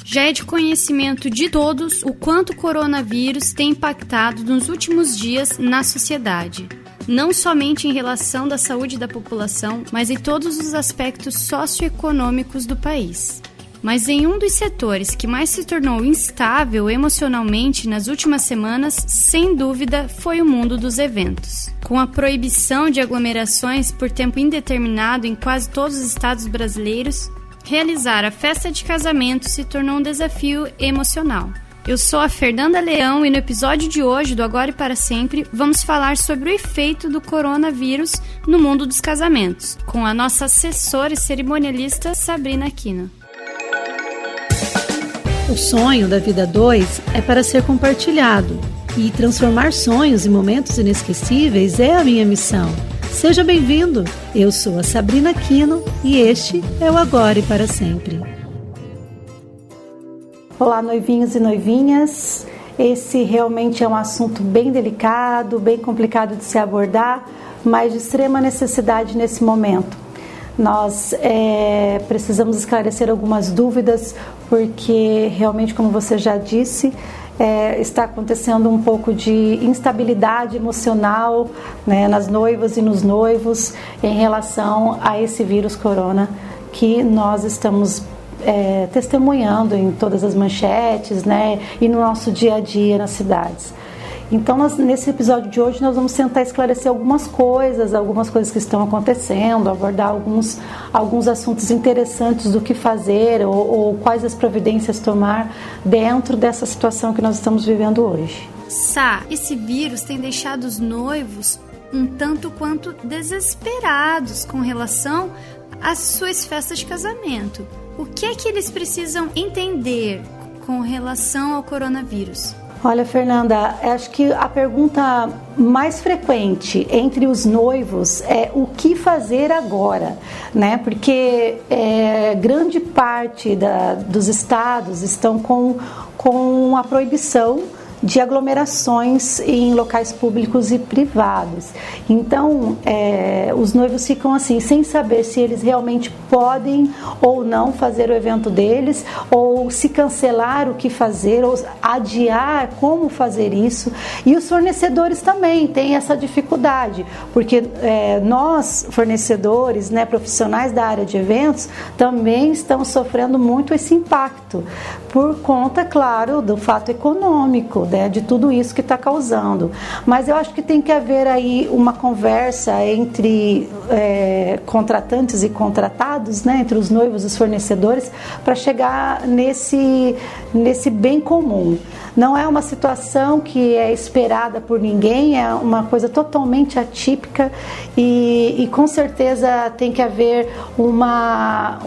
Já é de conhecimento de todos o quanto o coronavírus tem impactado nos últimos dias na sociedade. Não somente em relação da saúde da população, mas em todos os aspectos socioeconômicos do país. Mas em um dos setores que mais se tornou instável emocionalmente nas últimas semanas, sem dúvida, foi o mundo dos eventos. Com a proibição de aglomerações por tempo indeterminado em quase todos os estados brasileiros, realizar a festa de casamento se tornou um desafio emocional. Eu sou a Fernanda Leão e no episódio de hoje do Agora e Para Sempre vamos falar sobre o efeito do coronavírus no mundo dos casamentos, com a nossa assessora e cerimonialista Sabrina Aquino. O sonho da vida 2 é para ser compartilhado e transformar sonhos em momentos inesquecíveis é a minha missão. Seja bem-vindo! Eu sou a Sabrina Aquino e este é o Agora e Para Sempre. Olá, noivinhos e noivinhas. Esse realmente é um assunto bem delicado, bem complicado de se abordar, mas de extrema necessidade nesse momento. Nós precisamos esclarecer algumas dúvidas, porque realmente, como você já disse, está acontecendo um pouco de instabilidade emocional, né, nas noivas e nos noivos em relação a esse vírus corona que nós estamos testemunhando em todas as manchetes, né, e no nosso dia a dia nas cidades. Então, nesse episódio de hoje, nós vamos tentar esclarecer algumas coisas que estão acontecendo, abordar alguns assuntos interessantes do que fazer ou quais as providências tomar dentro dessa situação que nós estamos vivendo hoje. Sá, esse vírus tem deixado os noivos um tanto quanto desesperados com relação às suas festas de casamento. O que é que eles precisam entender com relação ao coronavírus? Olha, Fernanda, acho que a pergunta mais frequente entre os noivos é o que fazer agora, né? Porque grande parte dos estados estão com a proibição de aglomerações em locais públicos e privados. Então, os noivos ficam assim, sem saber se eles realmente podem ou não fazer o evento deles, ou se cancelar, o que fazer, ou adiar, como fazer isso. E os fornecedores também têm essa dificuldade, porque nós, fornecedores, né, profissionais da área de eventos, também estamos sofrendo muito esse impacto, por conta, claro, do fato econômico, de tudo isso que está causando. Mas eu acho que tem que haver aí uma conversa entre contratantes e contratados, né, entre os noivos e os fornecedores, para chegar nesse bem comum. Não é uma situação que é esperada por ninguém, é uma coisa totalmente atípica e com certeza tem que haver uma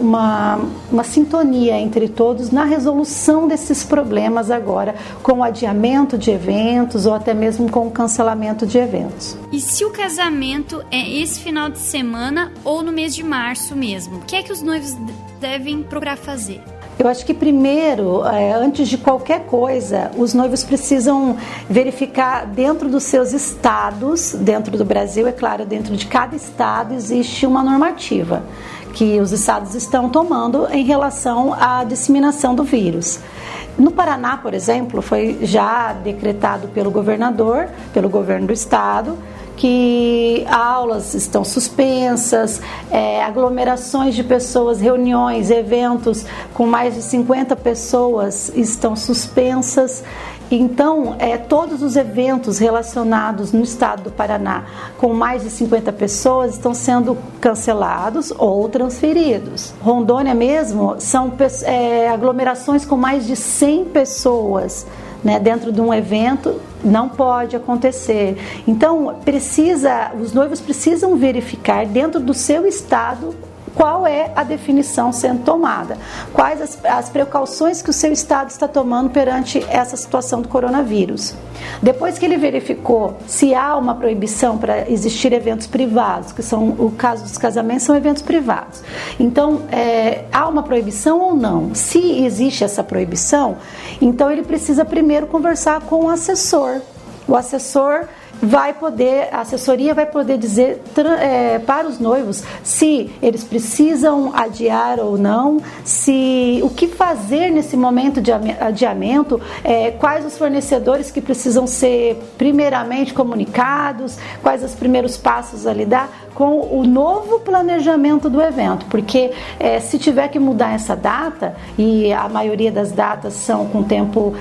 sintonia entre todos na resolução desses problemas agora, com o adiamento de eventos ou até mesmo com o cancelamento de eventos. E se o casamento é esse final de semana ou no mês de março mesmo, o que é que os noivos devem procurar fazer? Eu acho que primeiro, antes de qualquer coisa, os noivos precisam verificar dentro dos seus estados, dentro do Brasil, é claro, dentro de cada estado existe uma normativa que os estados estão tomando em relação à disseminação do vírus. No Paraná, por exemplo, foi já decretado pelo governador, pelo governo do estado, que aulas estão suspensas, aglomerações de pessoas, reuniões, eventos com mais de 50 pessoas estão suspensas. Então, todos os eventos relacionados no estado do Paraná com mais de 50 pessoas estão sendo cancelados ou transferidos. Rondônia mesmo são aglomerações com mais de 100 pessoas, né, dentro de um evento, não pode acontecer. Então, os noivos precisam verificar dentro do seu estado qual é a definição sendo tomada, quais as precauções que o seu estado está tomando perante essa situação do coronavírus. Depois que ele verificou se há uma proibição para existir eventos privados, que são o caso dos casamentos, são eventos privados. Então, há uma proibição ou não? Se existe essa proibição, então ele precisa primeiro conversar com o assessor. O assessor a assessoria vai poder dizer para os noivos se eles precisam adiar ou não, o que fazer nesse momento de adiamento, quais os fornecedores que precisam ser primeiramente comunicados, quais os primeiros passos a lidar com o novo planejamento do evento, porque se tiver que mudar essa data, e a maioria das datas são com tempo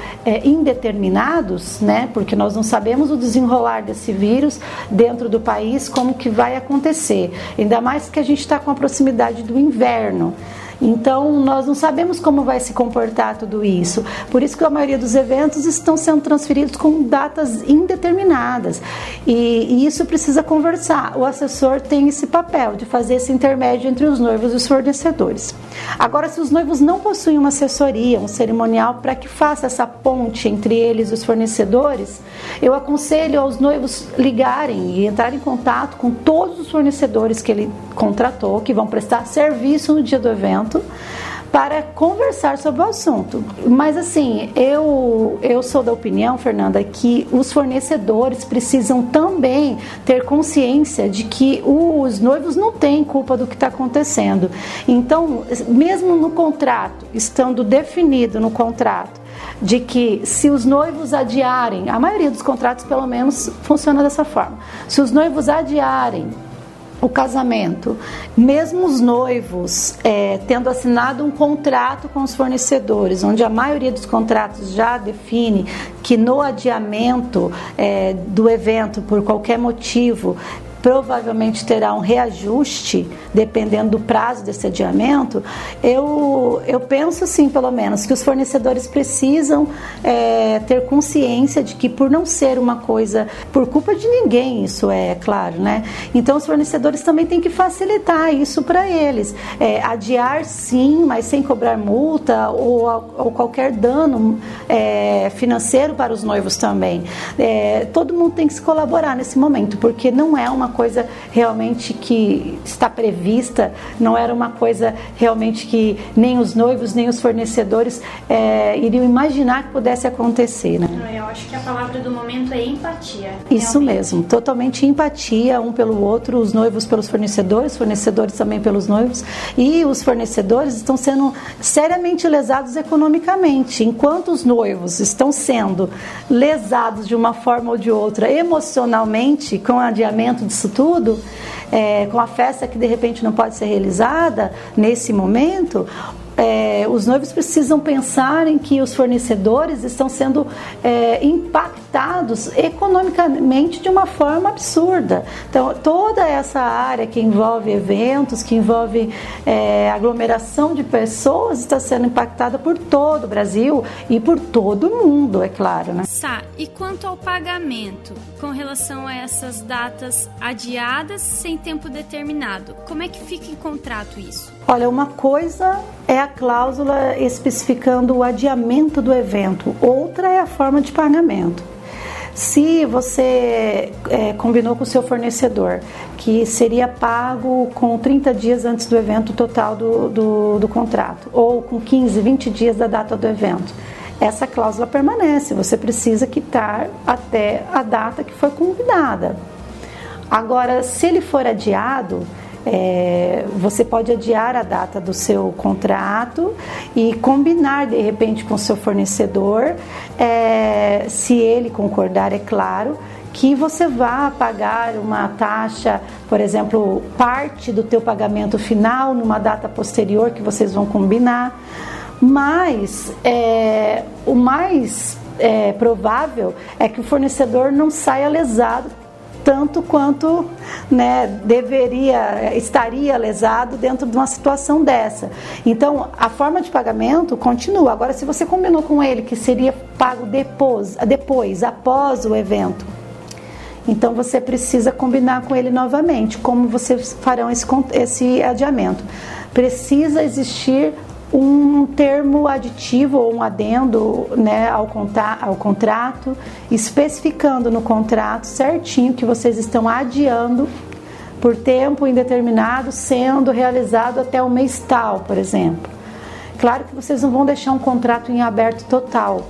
indeterminados, né, porque nós não sabemos o desenrolar desse vírus dentro do país, como que vai acontecer, ainda mais que a gente está com a proximidade do inverno. Então, nós não sabemos como vai se comportar tudo isso. Por isso que a maioria dos eventos estão sendo transferidos com datas indeterminadas. E isso precisa conversar. O assessor tem esse papel de fazer esse intermédio entre os noivos e os fornecedores. Agora, se os noivos não possuem uma assessoria, um cerimonial para que faça essa ponte entre eles e os fornecedores, eu aconselho aos noivos ligarem e entrarem em contato com todos os fornecedores que ele contratou, que vão prestar serviço no dia do evento, para conversar sobre o assunto. Mas assim, eu sou da opinião, Fernanda, que os fornecedores precisam também ter consciência de que os noivos não têm culpa do que está acontecendo. Então, mesmo no contrato, estando definido no contrato, de que se os noivos adiarem, a maioria dos contratos pelo menos funciona dessa forma, se os noivos adiarem o casamento, mesmo os noivos tendo assinado um contrato com os fornecedores, onde a maioria dos contratos já define que no adiamento do evento, por qualquer motivo, provavelmente terá um reajuste, dependendo do prazo desse adiamento, eu penso assim, pelo menos, que os fornecedores precisam ter consciência de que, por não ser uma coisa por culpa de ninguém, isso é claro, né? Então os fornecedores também têm que facilitar isso para eles, adiar sim, mas sem cobrar multa ou qualquer dano financeiro para os noivos também. Todo mundo tem que se colaborar nesse momento, porque não é uma coisa realmente que está prevista, não era uma coisa realmente que nem os noivos, nem os fornecedores iriam imaginar que pudesse acontecer, né? Eu acho que a palavra do momento é empatia. Isso mesmo, totalmente empatia um pelo outro, os noivos pelos fornecedores, os fornecedores também pelos noivos, e os fornecedores estão sendo seriamente lesados economicamente, enquanto os noivos estão sendo lesados de uma forma ou de outra emocionalmente com o adiamento disso tudo, com a festa que de repente não pode ser realizada nesse momento. Os noivos precisam pensar em que os fornecedores estão sendo impactados economicamente de uma forma absurda. Então, toda essa área que envolve eventos, que envolve aglomeração de pessoas, está sendo impactada por todo o Brasil e por todo o mundo, é claro, né? Sá, e quanto ao pagamento, com relação a essas datas adiadas sem tempo determinado, como é que fica em contrato isso? Olha, uma coisa é a cláusula especificando o adiamento do evento, outra é a forma de pagamento. Se você combinou com o seu fornecedor que seria pago com 30 dias antes do evento total do contrato, ou com 15, 20 dias da data do evento, essa cláusula permanece, você precisa quitar até a data que foi combinada. Agora, se ele for adiado, você pode adiar a data do seu contrato e combinar de repente com o seu fornecedor, se ele concordar, é claro, que você vá pagar uma taxa, por exemplo, parte do teu pagamento final numa data posterior que vocês vão combinar, mas o mais provável é que o fornecedor não saia lesado tanto quanto, né, estaria lesado dentro de uma situação dessa. Então, a forma de pagamento continua. Agora, se você combinou com ele que seria pago depois, após o evento, então você precisa combinar com ele novamente como vocês farão esse adiamento. Precisa existir um termo aditivo ou um adendo, né, ao contrato, especificando no contrato certinho que vocês estão adiando por tempo indeterminado, sendo realizado até o mês tal, por exemplo. Claro que vocês não vão deixar um contrato em aberto total,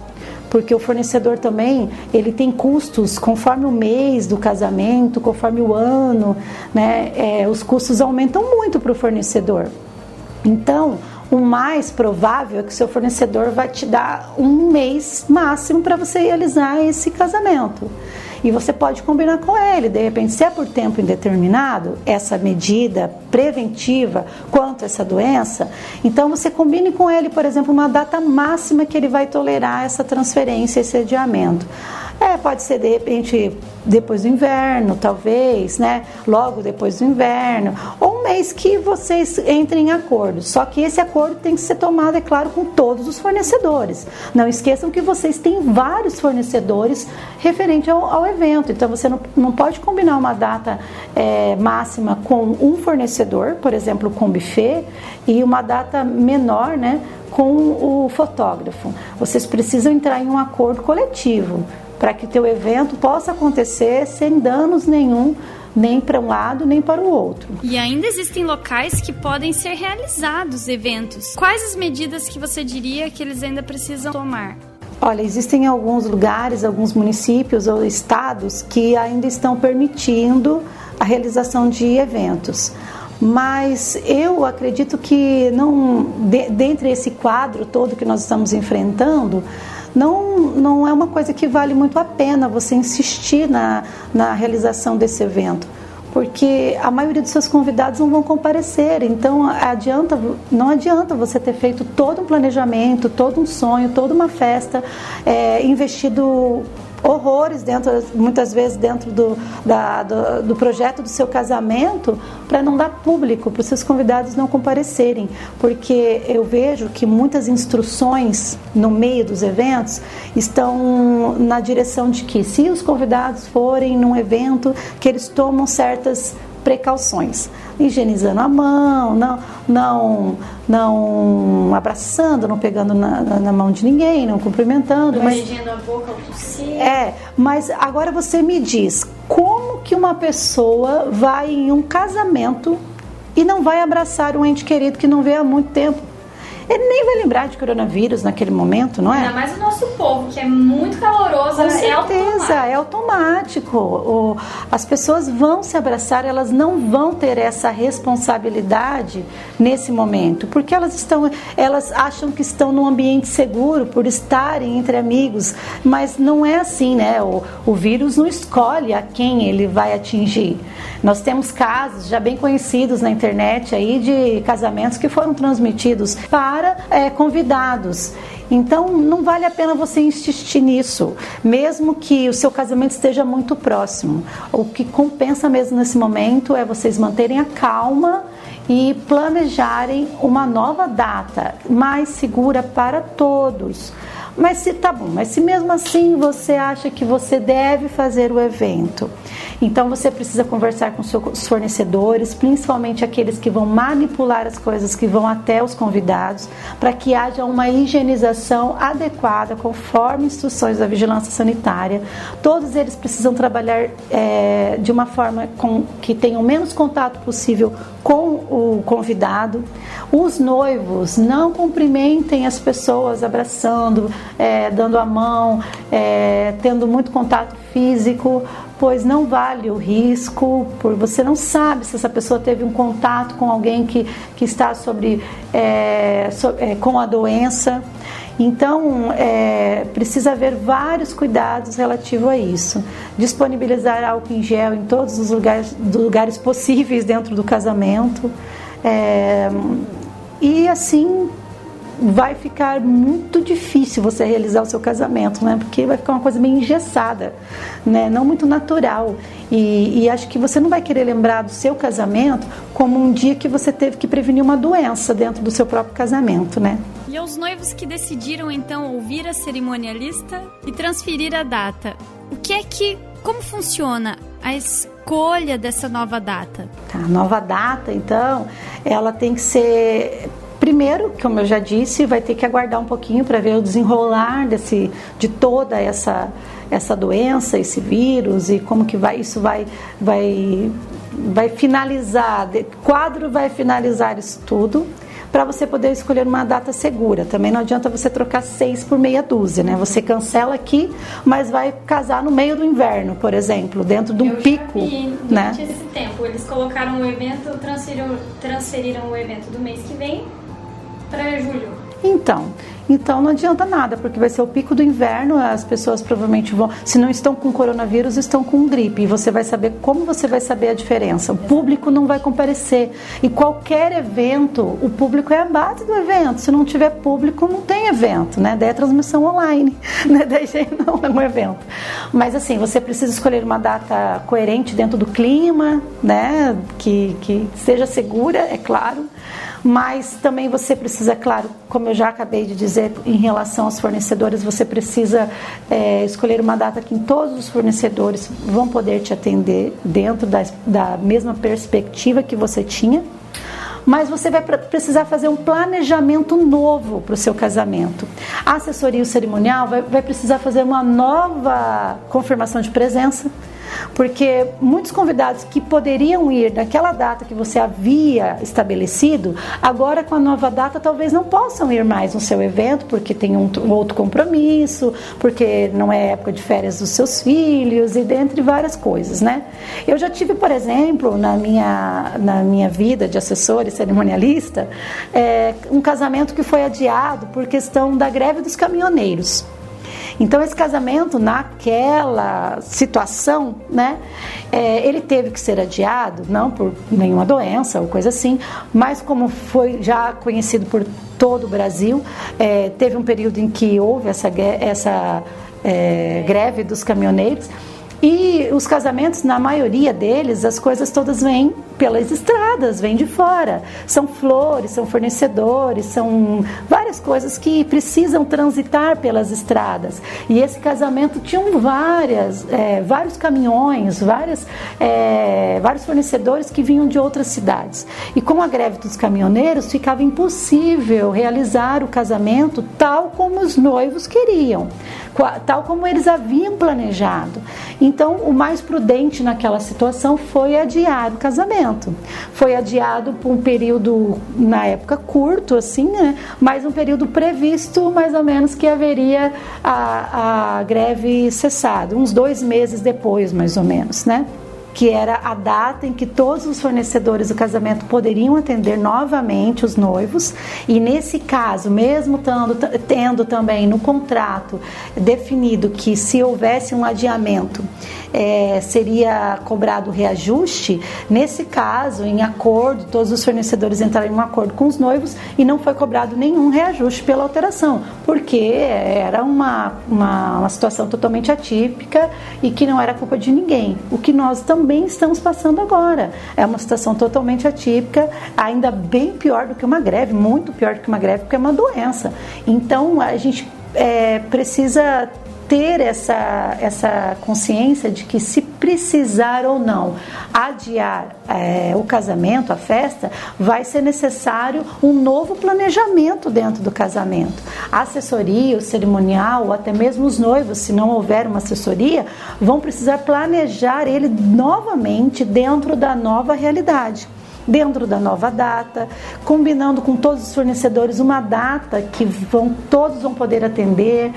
porque o fornecedor também, ele tem custos conforme o mês do casamento, conforme o ano, né? Os custos aumentam muito para o fornecedor. Então, o mais provável é que o seu fornecedor vai te dar um mês máximo para você realizar esse casamento. E você pode combinar com ele, de repente, se é por tempo indeterminado, essa medida preventiva quanto a essa doença, então você combine com ele, por exemplo, uma data máxima que ele vai tolerar essa transferência, esse adiamento. Pode ser, de repente, depois do inverno, talvez, né? Logo depois do inverno, ou um mês que vocês entrem em acordo. Só que esse acordo tem que ser tomado, é claro, com todos os fornecedores. Não esqueçam que vocês têm vários fornecedores referente ao evento. Então, você não pode combinar uma data máxima com um fornecedor, por exemplo, com buffet, e uma data menor, né, com o fotógrafo. Vocês precisam entrar em um acordo coletivo, para que o teu evento possa acontecer sem danos nenhum, nem para um lado, nem para o outro. E ainda existem locais que podem ser realizados eventos. Quais as medidas que você diria que eles ainda precisam tomar? Olha, existem alguns lugares, alguns municípios ou estados que ainda estão permitindo a realização de eventos. Mas eu acredito que dentre esse quadro todo que nós estamos enfrentando, não é uma coisa que vale muito a pena você insistir na realização desse evento, porque a maioria dos seus convidados não vão comparecer. Então não adianta você ter feito todo um planejamento, todo um sonho, toda uma festa, investido horrores muitas vezes dentro do projeto do seu casamento, para não dar público, para os seus convidados não comparecerem, porque eu vejo que muitas instruções no meio dos eventos estão na direção de que, se os convidados forem num evento, que eles tomam certas precauções, higienizando a mão, não abraçando, não pegando na mão de ninguém, não cumprimentando. Beijando a boca ao tossir. Mas agora você me diz, como que uma pessoa vai em um casamento e não vai abraçar um ente querido que não vê há muito tempo? Ele nem vai lembrar de coronavírus naquele momento, não é? Ainda mais o nosso povo, que é muito caloroso. Com certeza, é automático. As pessoas vão se abraçar, elas não vão ter essa responsabilidade nesse momento, porque elas acham que estão num ambiente seguro por estarem entre amigos, mas não é assim, né? O vírus não escolhe a quem ele vai atingir. Nós temos casos já bem conhecidos na internet aí de casamentos que foram transmitidos para convidados. Então não vale a pena você insistir nisso, mesmo que o seu casamento esteja muito próximo. O que compensa mesmo nesse momento é vocês manterem a calma e planejarem uma nova data mais segura para todos. Mas se mesmo assim você acha que você deve fazer o evento, então você precisa conversar com seus fornecedores, principalmente aqueles que vão manipular as coisas que vão até os convidados, para que haja uma higienização adequada conforme instruções da vigilância sanitária. Todos eles precisam trabalhar de uma forma que tenha o menos contato possível com o convidado. Os noivos não cumprimentem as pessoas abraçando, dando a mão, tendo muito contato físico, pois não vale o risco, porque você não sabe se essa pessoa teve um contato com alguém que está com a doença. Então, precisa haver vários cuidados relativos a isso. Disponibilizar álcool em gel em todos os lugares possíveis dentro do casamento. E assim vai ficar muito difícil você realizar o seu casamento, né? Porque vai ficar uma coisa meio engessada, né? Não muito natural. E acho que você não vai querer lembrar do seu casamento como um dia que você teve que prevenir uma doença dentro do seu próprio casamento, né? E aos noivos que decidiram então ouvir a cerimonialista e transferir a data, como funciona a escolha dessa nova data? A nova data, então, ela tem que ser... Primeiro, como eu já disse, vai ter que aguardar um pouquinho para ver o desenrolar de toda essa doença, esse vírus, e como que isso vai finalizar, o quadro vai finalizar isso tudo. para você poder escolher uma data segura. Também não adianta você trocar 6 por meia dúzia, né? Você cancela aqui, mas vai casar no meio do inverno, por exemplo, dentro de um pico. Durante esse tempo, eles colocaram o evento, transferiram o evento do mês que vem para julho. Então não adianta nada, porque vai ser o pico do inverno, as pessoas provavelmente vão, se não estão com coronavírus, estão com gripe, e você vai saber, como você vai saber a diferença? O público não vai comparecer, e qualquer evento, o público é a base do evento, se não tiver público, não tem evento, né? Daí é transmissão online, né? Daí não é um evento. Mas assim, você precisa escolher uma data coerente dentro do clima, né? Que seja segura, é claro, mas também você precisa, claro, como eu já acabei de dizer, em relação aos fornecedores, você precisa escolher uma data que todos os fornecedores vão poder te atender dentro da mesma perspectiva que você tinha, mas você vai precisar fazer um planejamento novo para o seu casamento. A assessoria cerimonial vai precisar fazer uma nova confirmação de presença, porque muitos convidados que poderiam ir naquela data que você havia estabelecido, agora com a nova data talvez não possam ir mais no seu evento, porque tem um outro compromisso, porque não é época de férias dos seus filhos, e dentre várias coisas, né? Eu já tive, por exemplo, na minha vida de assessora e cerimonialista, um casamento que foi adiado por questão da greve dos caminhoneiros. Então esse casamento, naquela situação, né, ele teve que ser adiado, não por nenhuma doença ou coisa assim, mas como foi já conhecido por todo o Brasil, teve um período em que houve essa greve dos caminhoneiros, e os casamentos, na maioria deles, as coisas todas vêm pelas estradas, vêm de fora. São flores, são fornecedores, são várias coisas que precisam transitar pelas estradas. E esse casamento tinha vários caminhões, vários fornecedores que vinham de outras cidades. E com a greve dos caminhoneiros, ficava impossível realizar o casamento tal como os noivos queriam, tal como eles haviam planejado. Então, o mais prudente naquela situação foi adiar o casamento. Foi adiado por um período, na época, curto, assim, né? Mas um período previsto, mais ou menos, que haveria a greve cessada, uns 2 meses depois, mais ou menos, né? Que era a data em que todos os fornecedores do casamento poderiam atender novamente os noivos, e nesse caso, mesmo tendo também no contrato definido que se houvesse um adiamento, seria cobrado reajuste, nesse caso, em acordo, todos os fornecedores entraram em um acordo com os noivos e não foi cobrado nenhum reajuste pela alteração, porque era uma situação totalmente atípica e que não era culpa de ninguém. O que nós também estamos passando agora é uma situação totalmente atípica, ainda bem pior do que uma greve, muito pior do que uma greve, porque é uma doença. Então a gente precisa ter essa consciência de que, se precisar ou não adiar o casamento, a festa, vai ser necessário um novo planejamento dentro do casamento. A assessoria, o cerimonial, ou até mesmo os noivos, se não houver uma assessoria, vão precisar planejar ele novamente dentro da nova realidade, dentro da nova data, combinando com todos os fornecedores uma data que todos vão poder atender,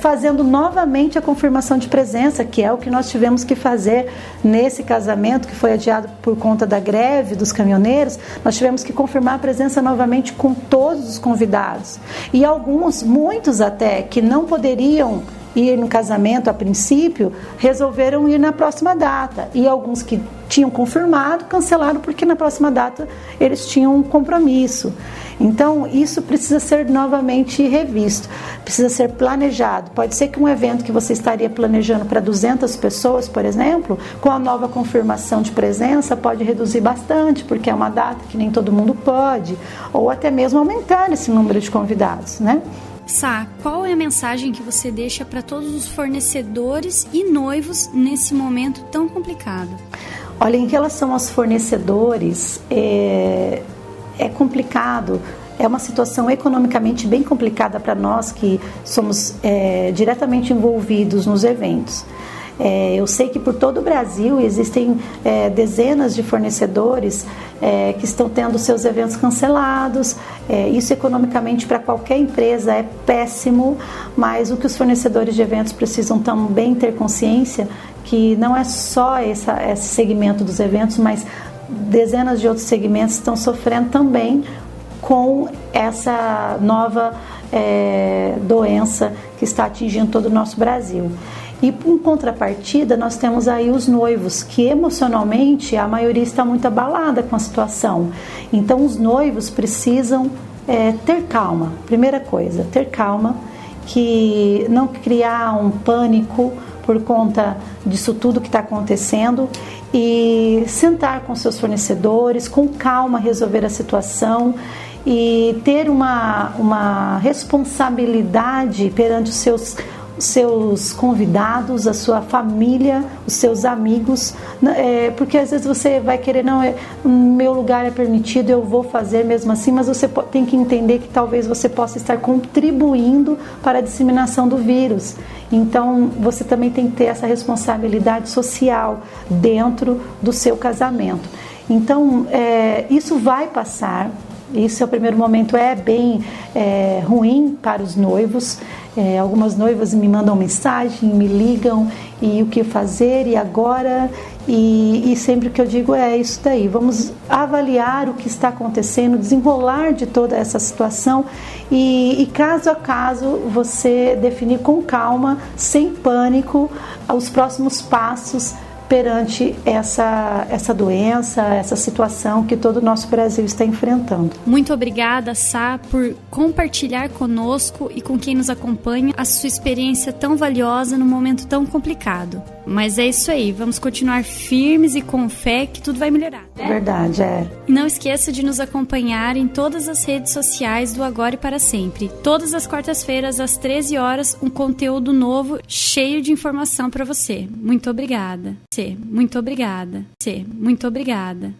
fazendo novamente a confirmação de presença, que é o que nós tivemos que fazer nesse casamento que foi adiado por conta da greve dos caminhoneiros. Nós tivemos que confirmar a presença novamente com todos os convidados, e muitos até, que não poderiam ir no casamento a princípio, resolveram ir na próxima data, e alguns que tinham confirmado, cancelaram porque na próxima data eles tinham um compromisso. Então isso precisa ser novamente revisto, precisa ser planejado. Pode ser que um evento que você estaria planejando para 200 pessoas, por exemplo, com a nova confirmação de presença pode reduzir bastante, porque é uma data que nem todo mundo pode, ou até mesmo aumentar esse número de convidados, né? Sá, qual é a mensagem que você deixa para todos os fornecedores e noivos nesse momento tão complicado? Olha, em relação aos fornecedores, é complicado, é uma situação economicamente bem complicada para nós que somos diretamente envolvidos nos eventos. Eu sei que por todo o Brasil existem dezenas de fornecedores que estão tendo seus eventos cancelados. Isso economicamente para qualquer empresa é péssimo, mas o que os fornecedores de eventos precisam também ter consciência que não é só esse segmento dos eventos, mas dezenas de outros segmentos estão sofrendo também com essa nova doença que está atingindo todo o nosso Brasil. E em contrapartida, nós temos aí os noivos, que emocionalmente a maioria está muito abalada com a situação. Então os noivos precisam ter calma, primeira coisa, ter calma, que não criar um pânico por conta disso tudo que está acontecendo e sentar com seus fornecedores, com calma resolver a situação e ter uma responsabilidade perante os seus convidados, a sua família, os seus amigos, porque às vezes você vai querer, meu lugar é permitido, eu vou fazer mesmo assim, mas você tem que entender que talvez você possa estar contribuindo para a disseminação do vírus. Então você também tem que ter essa responsabilidade social dentro do seu casamento. Então isso vai passar. Isso é o primeiro momento, bem ruim para os noivos. Algumas noivas me mandam mensagem, me ligam, e o que fazer, e agora? E sempre que eu digo isso daí, vamos avaliar o que está acontecendo, desenrolar de toda essa situação e caso a caso você definir com calma, sem pânico, os próximos passos perante essa doença, essa situação que todo o nosso Brasil está enfrentando. Muito obrigada, Sá, por compartilhar conosco e com quem nos acompanha a sua experiência tão valiosa num momento tão complicado. Mas é isso aí, vamos continuar firmes e com fé que tudo vai melhorar. Verdade, E não esqueça de nos acompanhar em todas as redes sociais do Agora e Para Sempre. Todas as quartas-feiras, às 13 horas, um conteúdo novo, cheio de informação para você. Muito obrigada. Muito obrigada. Muito obrigada.